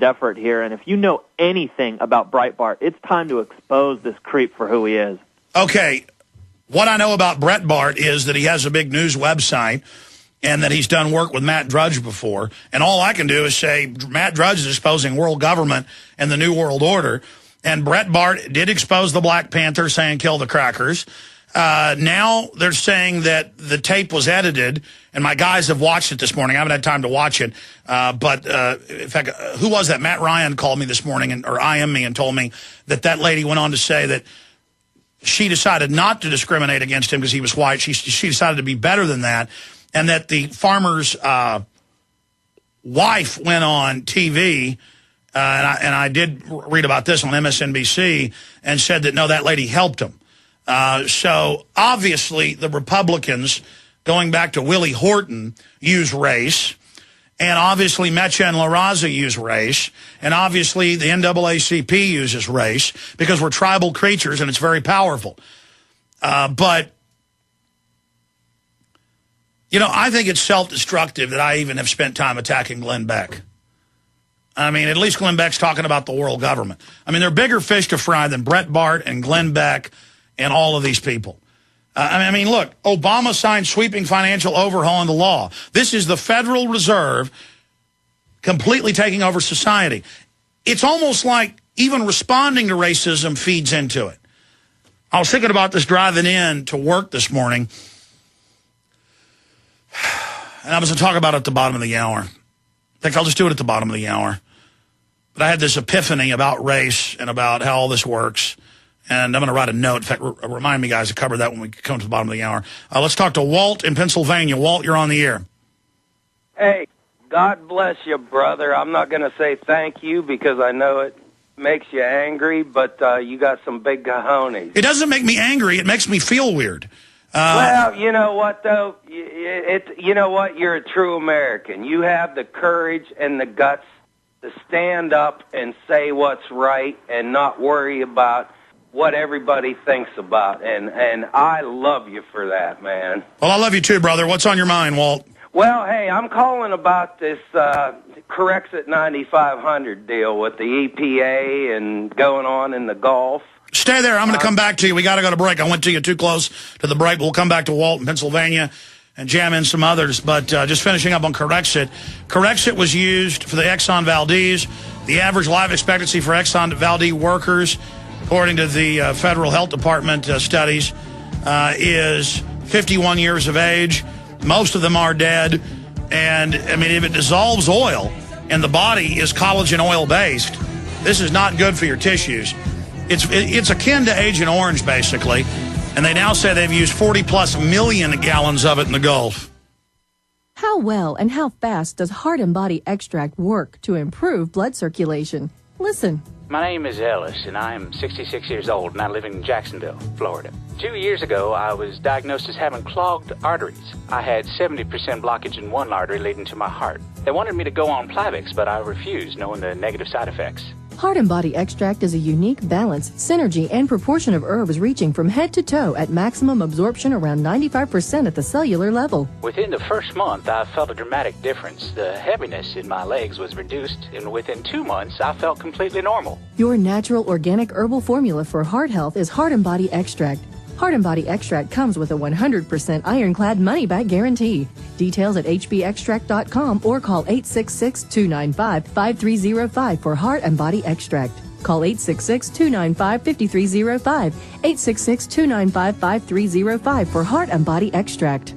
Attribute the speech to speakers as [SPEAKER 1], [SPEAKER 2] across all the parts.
[SPEAKER 1] effort here, and if you know anything about Breitbart, it's time to expose this creep for who he is.
[SPEAKER 2] Okay, what I know about Breitbart is that he has a big news website and that he's done work with Matt Drudge before, and all I can do is say Matt Drudge is exposing world government and the New World Order, and Breitbart did expose the Black Panther, saying kill the crackers. Now they're saying that the tape was edited, and my guys have watched it this morning. I haven't had time to watch it. But in fact, who was that? Matt Ryan called me this morning, or IM'd me, and told me that lady went on to say that she decided not to discriminate against him because he was white. She decided to be better than that, and that the farmer's wife went on TV, and I did read about this on MSNBC, and said that, no, that lady helped him. So obviously the Republicans, going back to Willie Horton, use race, and obviously Mecha and La Raza use race, and obviously the NAACP uses race, because we're tribal creatures and it's very powerful. But, you know, I think it's self-destructive that I even have spent time attacking Glenn Beck. I mean, at least Glenn Beck's talking about the world government. I mean, there are bigger fish to fry than Breitbart and Glenn Beck and all of these people. I mean, look, Obama signed sweeping financial overhaul in the law. This is the Federal Reserve completely taking over society. It's almost like even responding to racism feeds into it. I was thinking about this driving in to work this morning, and I was going to talk about it at the bottom of the hour. In fact, I'll just do it at the bottom of the hour. But I had this epiphany about race and about how all this works. And I'm going to write a note. In fact, remind me, guys, to cover that when we come to the bottom of the hour. Let's talk to Walt in Pennsylvania. Walt, you're on the air.
[SPEAKER 3] Hey, God bless you, brother. I'm not going to say thank you because I know it makes you angry, but you got some big cojones.
[SPEAKER 2] It doesn't make me angry. It makes me feel weird.
[SPEAKER 3] Well, you know what, though? You know what? You're a true American. You have the courage and the guts to stand up and say what's right and not worry about what everybody thinks about, and I love you for that, man.
[SPEAKER 2] Well, I love you too, brother. What's on your mind, Walt?
[SPEAKER 3] Well, hey, I'm calling about this Corexit 9500 deal with the EPA and going on in the Gulf.
[SPEAKER 2] Stay there. I'm going to come back to you. We got to go to break. I went to you too close to the break. We'll come back to Walt in Pennsylvania and jam in some others. But just finishing up on Corexit. Corexit was used for the Exxon Valdez. The average life expectancy for Exxon Valdez workers, according to the Federal Health Department studies, is 51 years of age. Most of them are dead. And, I mean, if it dissolves oil and the body is collagen oil-based, this is not good for your tissues. It's akin to Agent Orange, basically. And they now say they've used 40-plus million gallons of it in the Gulf.
[SPEAKER 4] How well and how fast does Heart and Body Extract work to improve blood circulation? Listen.
[SPEAKER 5] My name is Ellis, and I am 66 years old, and I live in Jacksonville, Florida. 2 years ago, I was diagnosed as having clogged arteries. I had 70% blockage in one artery leading to my heart. They wanted me to go on Plavix, but I refused, knowing the negative side effects.
[SPEAKER 4] Heart and Body Extract is a unique balance, synergy, and proportion of herbs reaching from head to toe at maximum absorption around 95% at the cellular level.
[SPEAKER 5] Within the first month, I felt a dramatic difference. The heaviness in my legs was reduced, and within 2 months, I felt completely normal.
[SPEAKER 4] Your natural organic herbal formula for heart health is Heart and Body Extract. Heart and Body Extract comes with a 100% ironclad money-back guarantee. Details at hbextract.com or call 866-295-5305 for Heart and Body Extract. Call 866-295-5305, 866-295-5305 for Heart and Body Extract.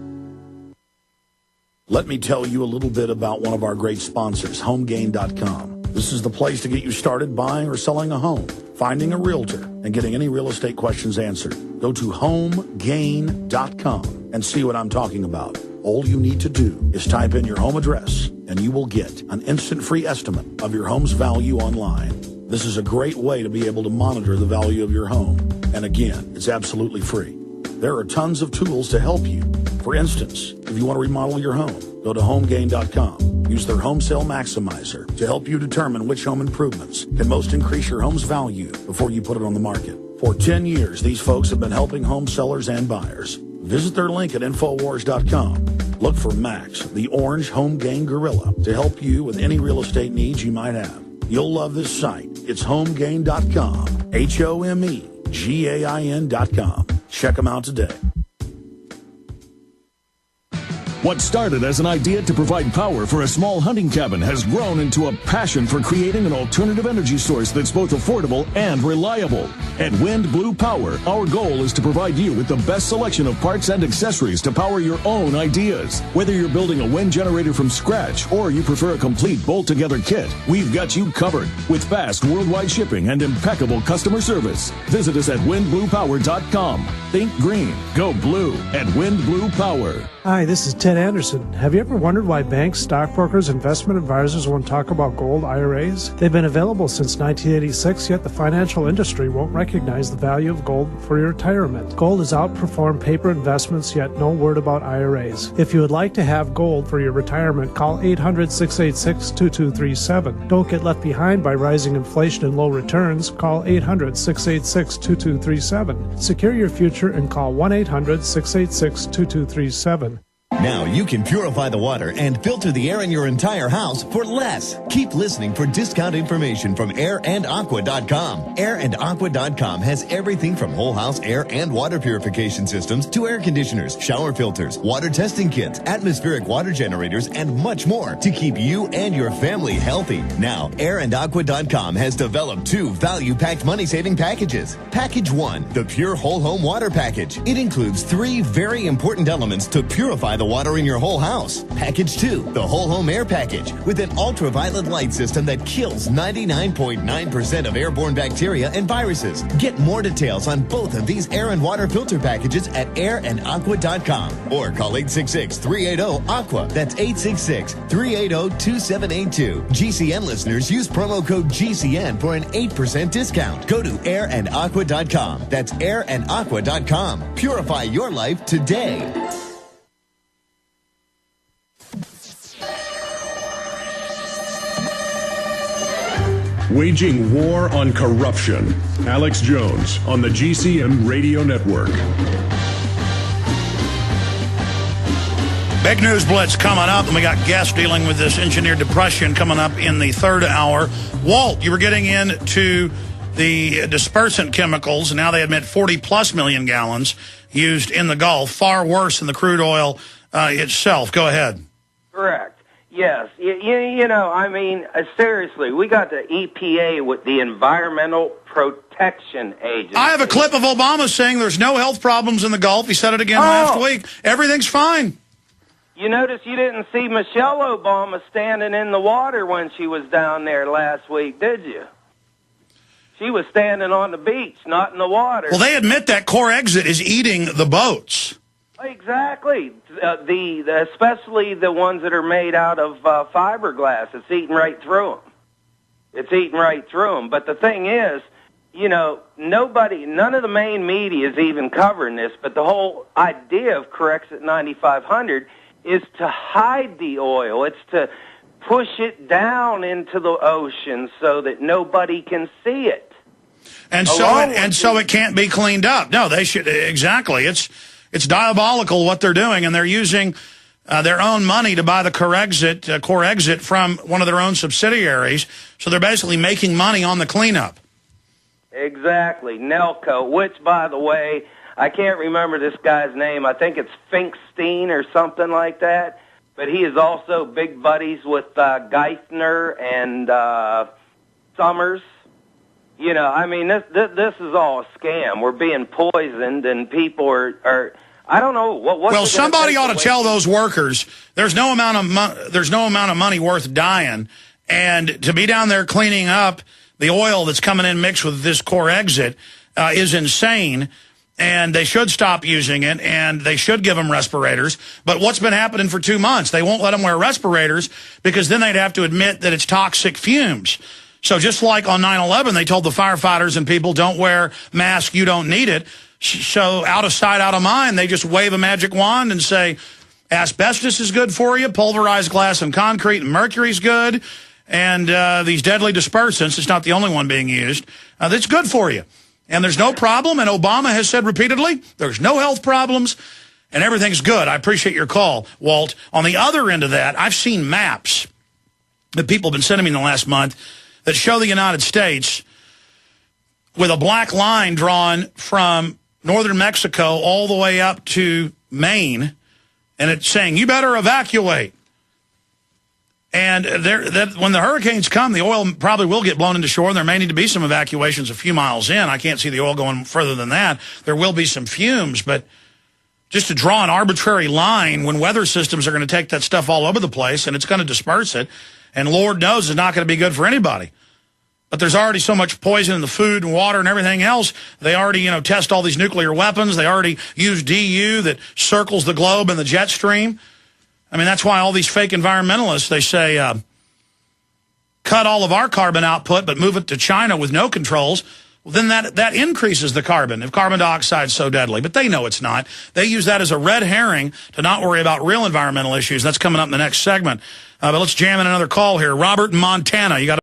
[SPEAKER 6] Let me tell you a little bit about one of our great sponsors, HomeGain.com. This is the place to get you started buying or selling a home, finding a realtor, and getting any real estate questions answered. Go to HomeGain.com and see what I'm talking about. All you need to do is type in your home address, and you will get an instant free estimate of your home's value online. This is a great way to be able to monitor the value of your home. And again, it's absolutely free. There are tons of tools to help you. For instance, if you want to remodel your home, go to HomeGain.com. Use their Home Sale Maximizer to help you determine which home improvements can most increase your home's value before you put it on the market. For 10 years, these folks have been helping home sellers and buyers. Visit their link at INFOWARS.com. Look for Max, the orange home gain gorilla, to help you with any real estate needs you might have. You'll love this site. It's homegain.com, HOMEGAIN.com. Check them out today.
[SPEAKER 7] What started as an idea to provide power for a small hunting cabin has grown into a passion for creating an alternative energy source that's both affordable and reliable. At Wind Blue Power, our goal is to provide you with the best selection of parts and accessories to power your own ideas. Whether you're building a wind generator from scratch or you prefer a complete bolt-together kit, we've got you covered with fast worldwide shipping and impeccable customer service. Visit us at windbluepower.com. Think green, go blue at Wind Blue Power.
[SPEAKER 8] Hi, this is Ted Anderson. Have you ever wondered why banks, stockbrokers, investment advisors won't talk about gold IRAs? They've been available since 1986, yet the financial industry won't recognize the value of gold for your retirement. Gold has outperformed paper investments, yet no word about IRAs. If you would like to have gold for your retirement, call 800-686-2237. Don't get left behind by rising inflation and low returns. Call 800-686-2237. Secure your future and call 1-800-686-2237.
[SPEAKER 9] Now you can purify the water and filter the air in your entire house for less. Keep listening for discount information from airandaqua.com. Airandaqua.com has everything from whole house air and water purification systems to air conditioners, shower filters, water testing kits, atmospheric water generators, and much more to keep you and your family healthy. Now, airandaqua.com has developed 2 value-packed money-saving packages. Package 1, the Pure Whole Home Water Package. It includes 3 very important elements to purify the water in your whole house. Package 2, the Whole Home Air Package, with an ultraviolet light system that kills 99.9% of airborne bacteria and viruses. Get more details on both of these air and water filter packages at airandaqua.com or call 866-380-AQUA. That's 866-380-2782. GCN listeners use promo code GCN for an 8% discount. Go to airandaqua.com. That's airandaqua.com. Purify your life today.
[SPEAKER 10] Waging war on corruption. Alex Jones on the GCN Radio Network.
[SPEAKER 2] Big news blitz coming up, and we got guests dealing with this engineered depression coming up in the third hour. Walt, you were getting into the dispersant chemicals, and now they admit 40-plus million gallons used in the Gulf, far worse than the crude oil itself. Go ahead.
[SPEAKER 3] Correct. Yes. You know, I mean, seriously, we got the EPA with the Environmental Protection Agency.
[SPEAKER 2] I have a clip of Obama saying there's no health problems in the Gulf. He said it again last week. Everything's fine.
[SPEAKER 3] You notice you didn't see Michelle Obama standing in the water when she was down there last week, did you? She was standing on the beach, not in the water.
[SPEAKER 2] Well, they admit that core exit is eating the boats.
[SPEAKER 3] Exactly. Especially the ones that are made out of fiberglass. It's eating right through them. It's eating right through them. But the thing is, you know, none of the main media is even covering this, but the whole idea of Corexit 9500 is to hide the oil. It's to push it down into the ocean so that nobody can see it.
[SPEAKER 2] And so it can't be cleaned up. No, they should. Exactly. It's diabolical what they're doing, and they're using their own money to buy the core exit from one of their own subsidiaries. So they're basically making money on the cleanup.
[SPEAKER 3] Exactly. Nelco, which, by the way, I can't remember this guy's name. I think it's Finkstein or something like that. But he is also big buddies with Geithner and Summers. You know, I mean, this is all a scam. We're being poisoned, and people are I don't know what.
[SPEAKER 2] Well, somebody ought to tell those workers there's no amount of money worth dying, and to be down there cleaning up the oil that's coming in mixed with this core exit is insane. And they should stop using it, and they should give them respirators. But what's been happening for 2 months? They won't let them wear respirators because then they'd have to admit that it's toxic fumes. So just like on 9/11, they told the firefighters and people, don't wear masks, you don't need it. So out of sight, out of mind, they just wave a magic wand and say, asbestos is good for you, pulverized glass and concrete, and mercury's good, and these deadly dispersants, it's not the only one being used, that's good for you. And there's no problem, and Obama has said repeatedly, there's no health problems, and everything's good. I appreciate your call, Walt. On the other end of that, I've seen maps that people have been sending me in the last month that show the United States with a black line drawn from northern Mexico all the way up to Maine, and it's saying, you better evacuate. And when the hurricanes come, the oil probably will get blown into shore, and there may need to be some evacuations a few miles in. I can't see the oil going further than that. There will be some fumes, but just to draw an arbitrary line when weather systems are going to take that stuff all over the place, and it's going to disperse it, and Lord knows it's not going to be good for anybody. But there's already so much poison in the food and water and everything else. They already, test all these nuclear weapons. They already use DU that circles the globe in the jet stream. I mean, that's why all these fake environmentalists, they say, cut all of our carbon output, but move it to China with no controls. Well, then that increases the carbon, if carbon dioxide is so deadly. But they know it's not. They use that as a red herring to not worry about real environmental issues. That's coming up in the next segment. But let's jam in another call here. Robert in Montana, you got